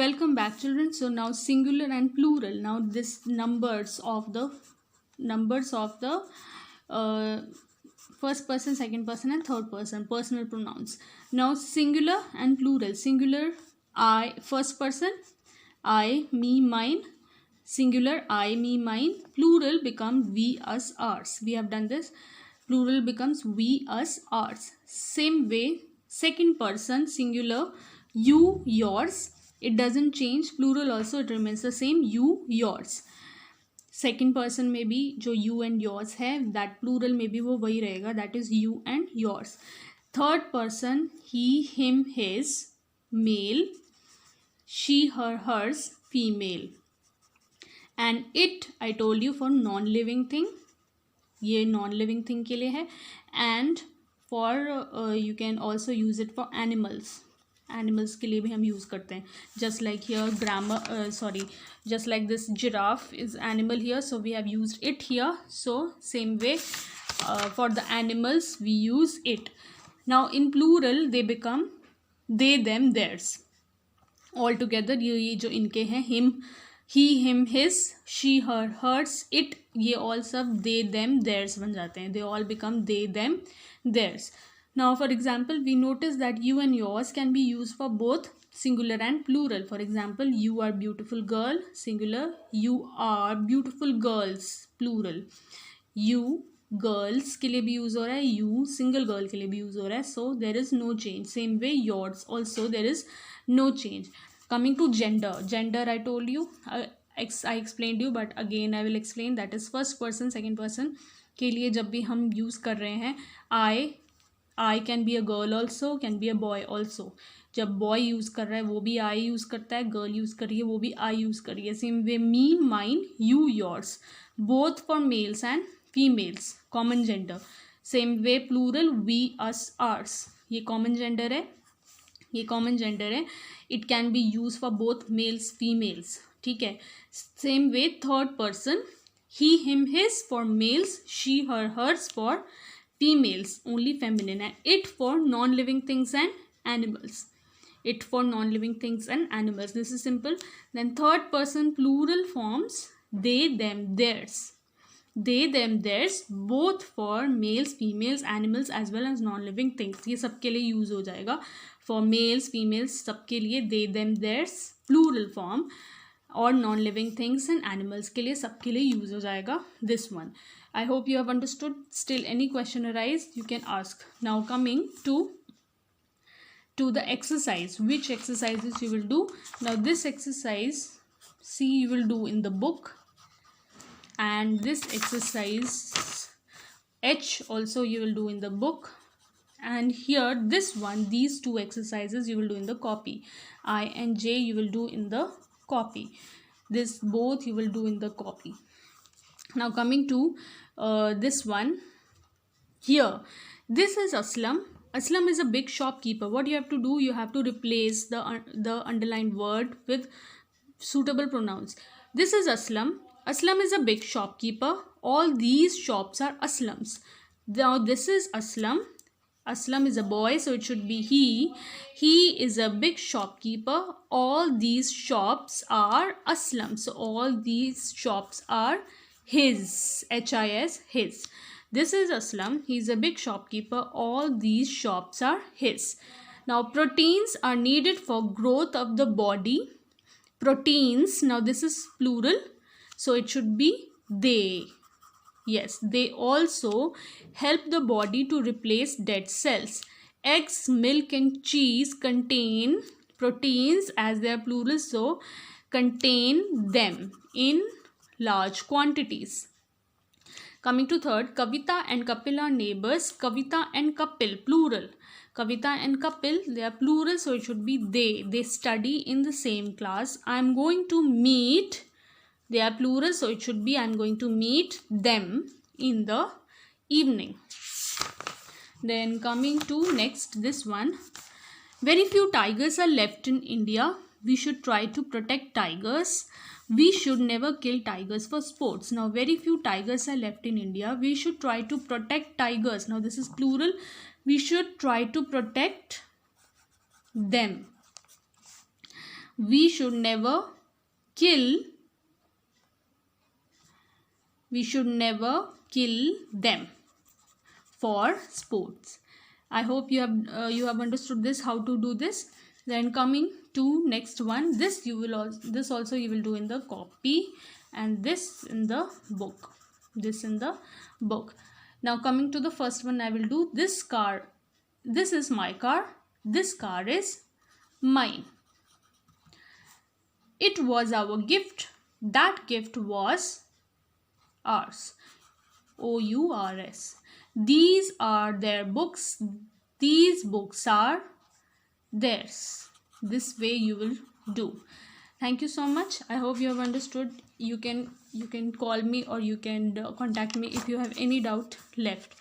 Welcome back, children. So now singular and plural. Now this numbers of the uh, first person, second person, and third person personal pronouns. Now singular and plural. Singular I, first person I, me, mine. Singular I, me, mine. Plural become we, us, ours. We have done this. Plural becomes we, us, ours. Same way, second person singular you, yours. It doesn't change. Plural also it remains the same, you, yours. Second person में भी जो you and yours है that plural में भी वो वही रहेगा, that is you and yours. Third person he, him, his male, she, her, hers female. And it I told you for non living thing, ये नॉन लिविंग थिंग के लिए है. And for you can also use it for animals. Animals के लिए भी हम use करते हैं. Just like here just like this giraffe is animal here, so we have used it here. So same way for the animals we use it. Now in plural they become they, them, theirs. All together ये जो इनके हैं him, he, him, his, she, her, hers, it, ये all सब they, them, theirs बन जाते हैं. They all become they, them, theirs. Now for example we notice that you and yours can be used for both singular and plural. For example, you are beautiful girl singular, you are beautiful girls plural. You girls के लिए भी use हो रहा है, you single girl के लिए भी use हो रहा है. So there is no change. Same way yours also there is no change. Coming to gender, I told you, I explained you, but again I will explain. That is first person, second person के लिए जब भी हम use कर रहे हैं I can be a girl also, can be a boy also. जब boy use कर रहा है वो भी आई यूज़ करता है, गर्ल यूज़ कर रही है वो भी आई यूज़ कर रही है. Same way me, mine, you, yours, both for males and females, common gender. Same way plural we, us, ours, ये कॉमन जेंडर है, it can be use for both males females. ठीक है. Same way third person he, him, his for males, she, her, hers for females, only feminine. And it for non-living things and animals. This is simple. Then third person plural forms they, them, theirs. They, them, theirs, both for males, females, animals as well as non-living things. ये सबके लिए use हो जाएगा. For males, females, सबके लिए they, them, theirs plural form. और non living things and animals के लिए सबके लिए यूज हो जाएगा this one. I hope you have understood. Still any question arise, you can ask. Now coming to the exercise. Which exercises you will do? Now this exercise, see, you will do in the book. And this exercise H also you will do in the book. And here this one, these two exercises you will do in the copy. I and J you will do in the copy. This both you will do in the copy. Now coming to this one here, this is Aslam. Aslam is a big shopkeeper. What you have to do, you have to replace the underlined word with suitable pronouns. This is Aslam. Aslam is a big shopkeeper. All these shops are Aslams. Now this is Aslam. Aslam is a boy, so it should be he. He is a big shopkeeper. All these shops are Aslams. So all these shops are his, H-I-S, his. This is Aslam. He is a big shopkeeper. All these shops are his. Now proteins are needed for growth of the body. Proteins, now this is plural, so it should be they. Yes, they also help the body to replace dead cells. Eggs, milk and cheese contain proteins as they are plural, so contain them in large quantities. Coming to third, Kavita and Kapil are neighbors. Kavita and Kapil, plural. Kavita and Kapil, they are plural, so it should be they. They study in the same class. I am going to meet, they are plural, so it should be I am going to meet them in the evening. Then coming to next, this one. Very few tigers are left in India. We should try to protect tigers. We should never kill tigers for sports. Now very few tigers are left in India. We should try to protect tigers. Now this is plural. We should try to protect them. we should never kill them for sports. I hope you have understood this, how to do this. Then coming to next one, this also you will do in the copy, and this in the book. Now coming to the first one, I will do this car. This is my car. This car is mine. It was our gift. That gift was ours. OURS. These are their books. These books are theirs. This way you will do. Thank you so much. I hope you have understood. You can call me, or you can contact me if you have any doubt left.